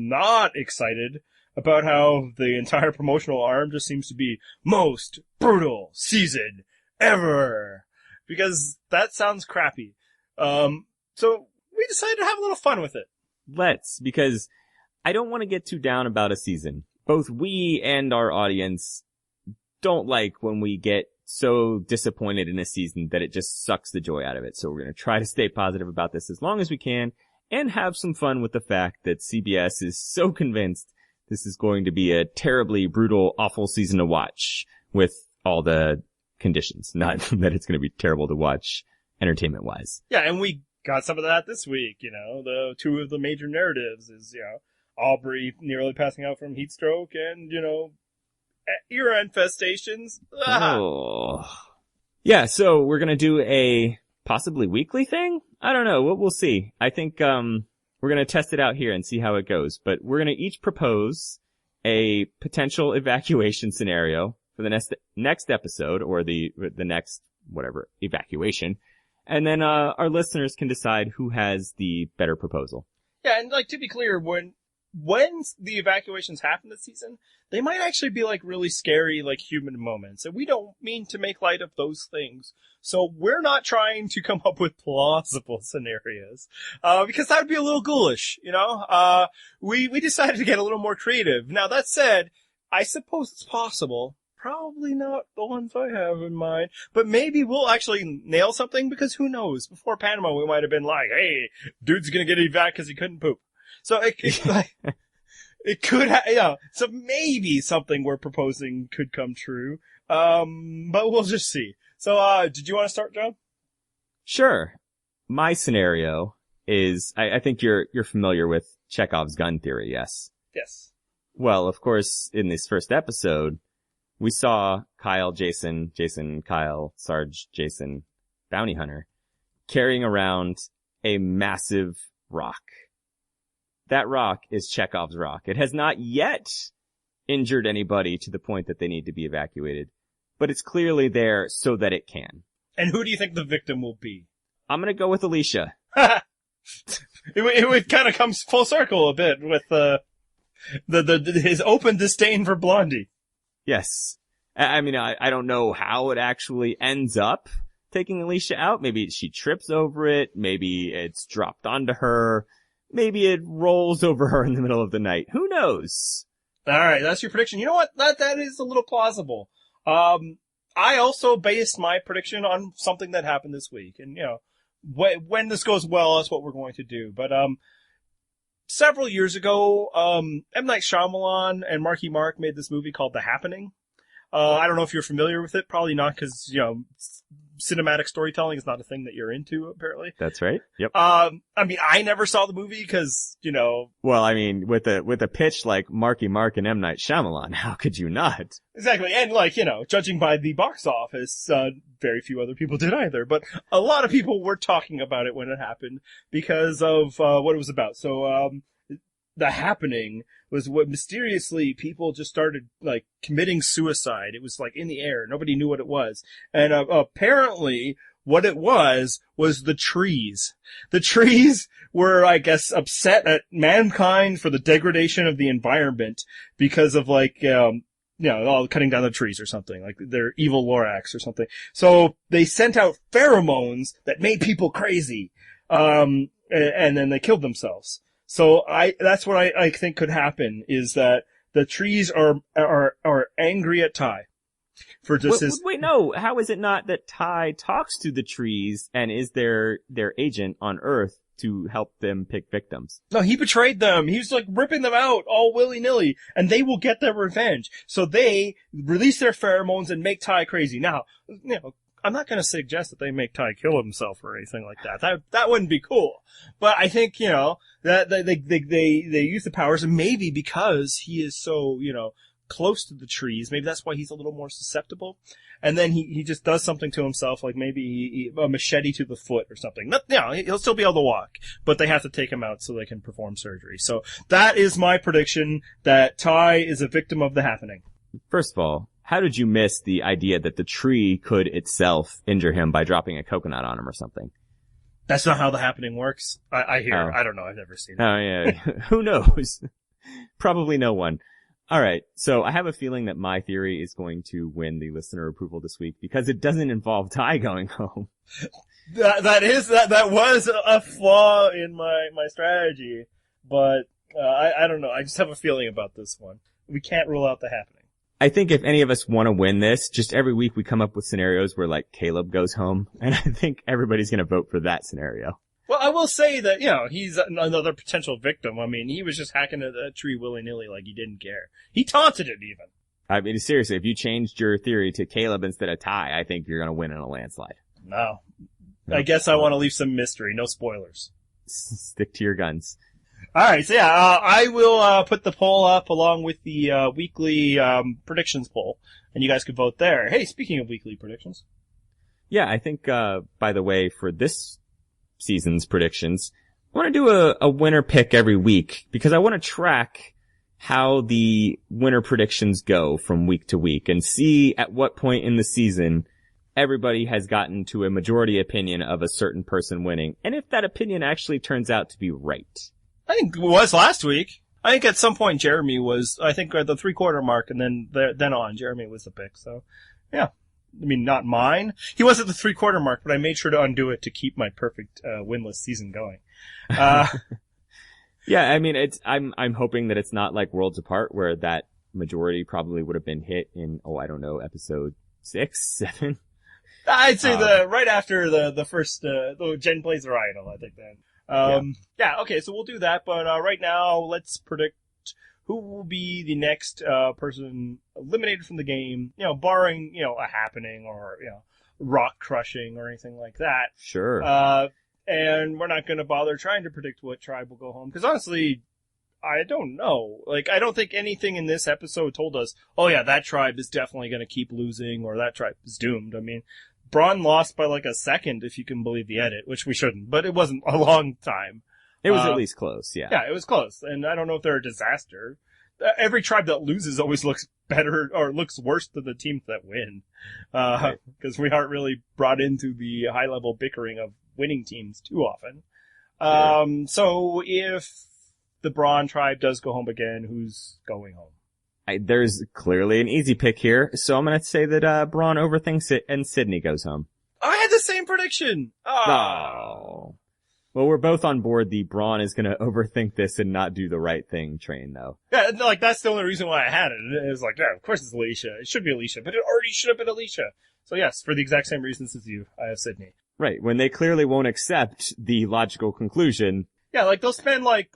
not excited about how the entire promotional arm just seems to be most brutal season ever. Because that sounds crappy. So we decided to have a little fun with it. Let's, because I don't want to get too down about a season, both we and our audience don't like when we get so disappointed in a season that it just sucks the joy out of it. So we're going to try to stay positive about this as long as we can and have some fun with the fact that CBS is so convinced this is going to be a terribly brutal, awful season to watch with all the conditions. Not that it's going to be terrible to watch entertainment wise. Yeah, and we got some of that this week, the two of the major narratives is, Aubrey nearly passing out from heat stroke and, ear infestations. Oh. Yeah, so we're going to do a possibly weekly thing? I don't know. We'll see. I think we're going to test it out here and see how it goes. But we're going to each propose a potential evacuation scenario for the next episode or the next whatever evacuation. And then our listeners can decide who has the better proposal. Yeah, and to be clear, when the evacuations happen this season, they might actually be really scary, human moments. And we don't mean to make light of those things. So we're not trying to come up with plausible scenarios, because that would be a little ghoulish, we decided to get a little more creative. Now that said, I suppose it's possible. Probably not the ones I have in mind, but maybe we'll actually nail something because who knows? Before Panama, we might have been like, hey, dude's gonna get evac because he couldn't poop. So it could, so maybe something we're proposing could come true. But we'll just see. So, did you want to start, John? Sure. My scenario is, I think you're familiar with Chekhov's gun theory, yes? Yes. Well, of course, in this first episode, we saw Kyle, Jason, Kyle, Sarge, Jason, bounty hunter, carrying around a massive rock. That rock is Chekhov's rock. It has not yet injured anybody to the point that they need to be evacuated, but it's clearly there so that it can. And who do you think the victim will be? I'm gonna go with Alicia. It would kind of come full circle a bit with his open disdain for Blondie. Yes. I mean, I don't know how it actually ends up taking Alicia out. Maybe she trips over it. Maybe it's dropped onto her. Maybe it rolls over her in the middle of the night. Who knows? All right, that's your prediction. You know what? That is a little plausible. I also based my prediction on something that happened this week. And, when this goes well, that's what we're going to do. But several years ago, M. Night Shyamalan and Marky Mark made this movie called The Happening. I don't know if you're familiar with it. Probably not, because, cinematic storytelling is not a thing that you're into, apparently. That's right. Yep. I mean, I never saw the movie because, Well, I mean, with a pitch like Marky Mark and M. Night Shyamalan, how could you not? Exactly. And judging by the box office, very few other people did either. But a lot of people were talking about it when it happened because of, what it was about. So, The Happening was what mysteriously people just started committing suicide. It was in the air. Nobody knew what it was. And apparently what it was the trees. The trees were, I guess, upset at mankind for the degradation of the environment because of all cutting down the trees or something. They're evil Lorax or something. So they sent out pheromones that made people crazy. And then they killed themselves. So that's what I think could happen is that the trees are angry at Ty for just his. Wait, no. How is it not that Ty talks to the trees and is their agent on Earth to help them pick victims? No, he betrayed them. He was ripping them out all willy-nilly, and they will get their revenge. So they release their pheromones and make Ty crazy. Now, I'm not going to suggest that they make Ty kill himself or anything like that. That wouldn't be cool. But I think, that they use the powers, and maybe because he is so, close to the trees, maybe that's why he's a little more susceptible. And then he just does something to himself, like maybe a machete to the foot or something. He'll still be able to walk, but they have to take him out so they can perform surgery. So that is my prediction, that Ty is a victim of The Happening. First of all, how did you miss the idea that the tree could itself injure him by dropping a coconut on him or something? That's not how The Happening works. I hear. Oh. I don't know. I've never seen it. Oh, yeah. Who knows? Probably no one. All right. So I have a feeling that my theory is going to win the listener approval this week because it doesn't involve Ty going home. That was a flaw in my strategy, but I don't know. I just have a feeling about this one. we can't rule out the happening. I think if any of us want to win this, just every week we come up with scenarios where like Caleb goes home, and I think everybody's going to vote for that scenario. Well, I will say that, he's another potential victim. I mean, he was just hacking at that tree willy-nilly like he didn't care. He taunted it even. I mean, seriously, if you changed your theory to Caleb instead of Ty, I think you're going to win in a landslide. No. I guess I want to leave some mystery. No spoilers. Stick to your guns. All right, so I will put the poll up along with the weekly predictions poll, and you guys can vote there. Hey, speaking of weekly predictions. Yeah, I think, by the way, for this season's predictions, I want to do a winner pick every week, because I want to track how the winner predictions go from week to week and see at what point in the season everybody has gotten to a majority opinion of a certain person winning, and if that opinion actually turns out to be right. I think it was last week. I think at some point Jeremy was, I think at the 3/4 mark, and then on, Jeremy was the pick. So, yeah. I mean, not mine. He was at the 3/4 mark, but I made sure to undo it to keep my perfect winless season going. Yeah, I mean, I'm hoping that it's not like Worlds Apart, where that majority probably would have been hit in, episode 6, 7. I'd say right after the first, Jen plays her idol, I think then. Yeah, okay, so we'll do that, but right now, let's predict who will be the next person eliminated from the game, barring, a happening or, rock crushing or anything like that. Sure. And we're not going to bother trying to predict what tribe will go home, because honestly, I don't know. Like, I don't think anything in this episode told us, oh yeah, that tribe is definitely going to keep losing, or that tribe is doomed. I mean, Braun lost by like a second, if you can believe the edit, which we shouldn't, but it wasn't a long time. It was at least close, yeah. Yeah, it was close, and I don't know if they're a disaster. Every tribe that loses always looks better, or looks worse than the teams that win. Because we aren't really brought into the high-level bickering of winning teams too often. Sure. So if the Braun tribe does go home again, who's going home? There's clearly an easy pick here, so I'm going to say that Braun overthinks it and Sydney goes home. I had the same prediction! Oh. Well, we're both on board the Braun is going to overthink this and not do the right thing train, though. Yeah, like, that's the only reason why I had it. It was like, yeah, of course it's Alicia. It should be Alicia, but it already should have been Alicia. So yes, for the exact same reasons as you, I have Sydney. Right, when they clearly won't accept the logical conclusion. Yeah, like, they'll spend like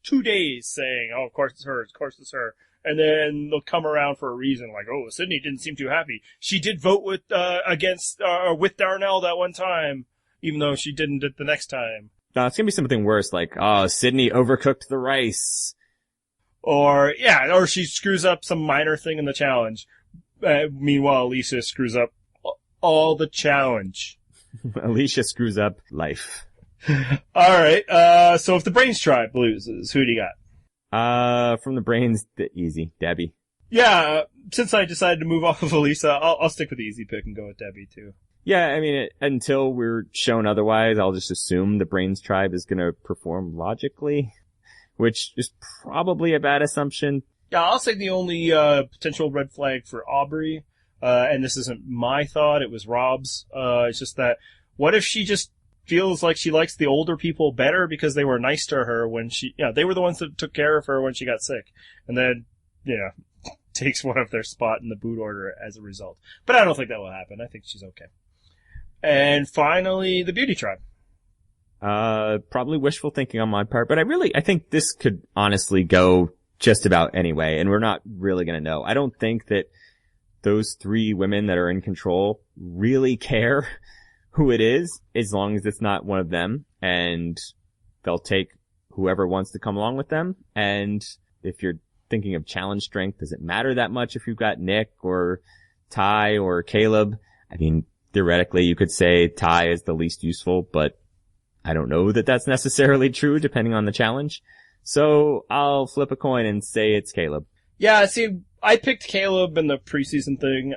2 days saying, oh, of course it's her, of course it's her. And then they'll come around for a reason, like, oh, Sydney didn't seem too happy. She did vote with Darnell that one time, even though she didn't it the next time. No, it's going to be something worse, like, oh, Sydney overcooked the rice. Or she screws up some minor thing in the challenge. Meanwhile, Alicia screws up all the challenge. Alicia screws up life. Alright, so if the Brains tribe loses, who do you got? From the Brains, easy, Debbie. Yeah, since I decided to move off of Elisa, I'll stick with the easy pick and go with Debbie too. Yeah, I mean, until we're shown otherwise, I'll just assume the Brains tribe is going to perform logically, which is probably a bad assumption. Yeah, I'll say the only potential red flag for Aubrey, and this isn't my thought, it was Rob's, it's just that, what if she just feels like she likes the older people better because they were nice to her when they were the ones that took care of her when she got sick, and then, takes one of their spot in the boot order as a result. But I don't think that will happen. I think she's okay. And finally, the Beauty Tribe. Probably wishful thinking on my part, but I think this could honestly go just about anyway, and we're not really gonna know. I don't think that those 3 women that are in control really care who it is, as long as it's not one of them, and they'll take whoever wants to come along with them. And if you're thinking of challenge strength, does it matter that much if you've got Nick or Ty or Caleb? I mean, theoretically, you could say Ty is the least useful, but I don't know that that's necessarily true depending on the challenge. So I'll flip a coin and say it's Caleb. Yeah, see, I picked Caleb in the preseason thing.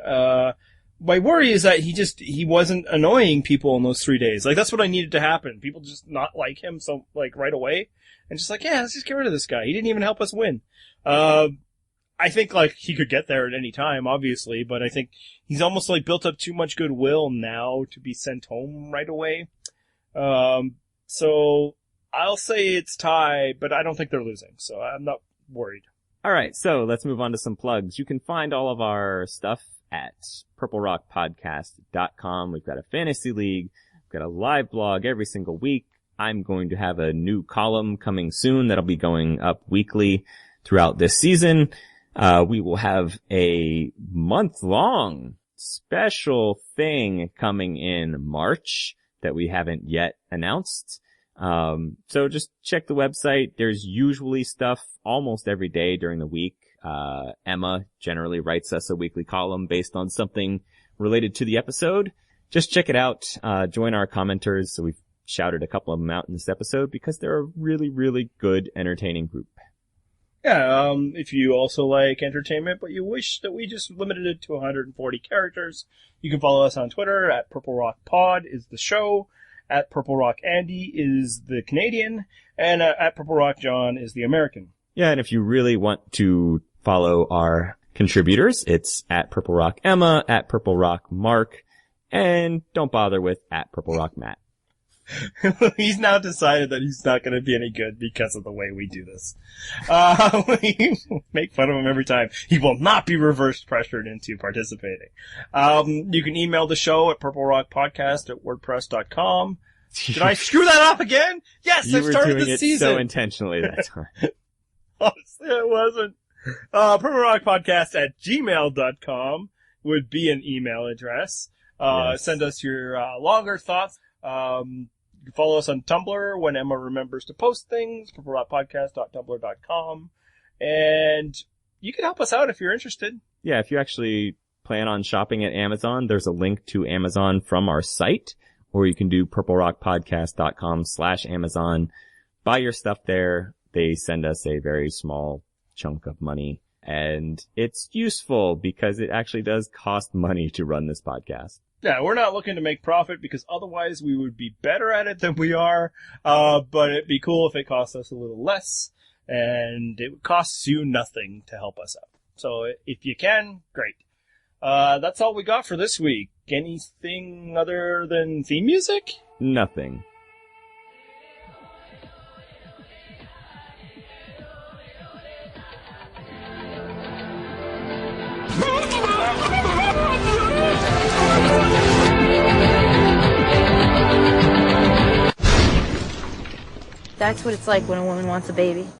My worry is that he wasn't annoying people in those 3 days. Like, that's what I needed to happen. People just not like him so, like, right away. And just like, yeah, let's just get rid of this guy. He didn't even help us win. I think, like, he could get there at any time, obviously, but I think he's almost, like, built up too much goodwill now to be sent home right away. So I'll say it's Ty, but I don't think they're losing, so I'm not worried. All right, so let's move on to some plugs. You can find all of our stuff at purplerockpodcast.com. We've got a fantasy league. We've got a live blog every single week. I'm going to have a new column coming soon that'll be going up weekly throughout this season. We will have a month-long special thing coming in March that we haven't yet announced. So just check the website. There's usually stuff almost every day during the week. Emma generally writes us a weekly column based on something related to the episode. Just check it out. Join our commenters. So we've shouted a couple of them out in this episode because they're a really, really good, entertaining group. Yeah, if you also like entertainment, but you wish that we just limited it to 140 characters, you can follow us on Twitter at Purple Rock Pod is the show, at Purple Rock Andy is the Canadian, and at Purple Rock John is the American. Yeah, and if you really want to follow our contributors, it's at Purple Rock Emma, at Purple Rock Mark, and don't bother with at Purple Rock Matt. He's now decided that he's not going to be any good because of the way we do this. We make fun of him every time. He will not be reverse pressured into participating. You can email the show at purplerockpodcast@wordpress.com. Did I screw that up again? Yes, I started the season. So intentionally that time. Honestly, it wasn't. purplerockpodcast@gmail.com would be an email address. Yes. Send us your longer thoughts. You can follow us on Tumblr when Emma remembers to post things, purplerockpodcast.tumblr.com. And you can help us out if you're interested. Yeah, if you actually plan on shopping at Amazon, there's a link to Amazon from our site, or you can do purplerockpodcast.com/Amazon. Buy your stuff there. They send us a very small chunk of money, and it's useful because it actually does cost money to run this podcast. Yeah, we're not looking to make profit because otherwise we would be better at it than we are. But it'd be cool if it cost us a little less, and it costs you nothing to help us out. So if you can, great. That's all we got for this week. Anything other than theme music? Nothing. That's what it's like when a woman wants a baby.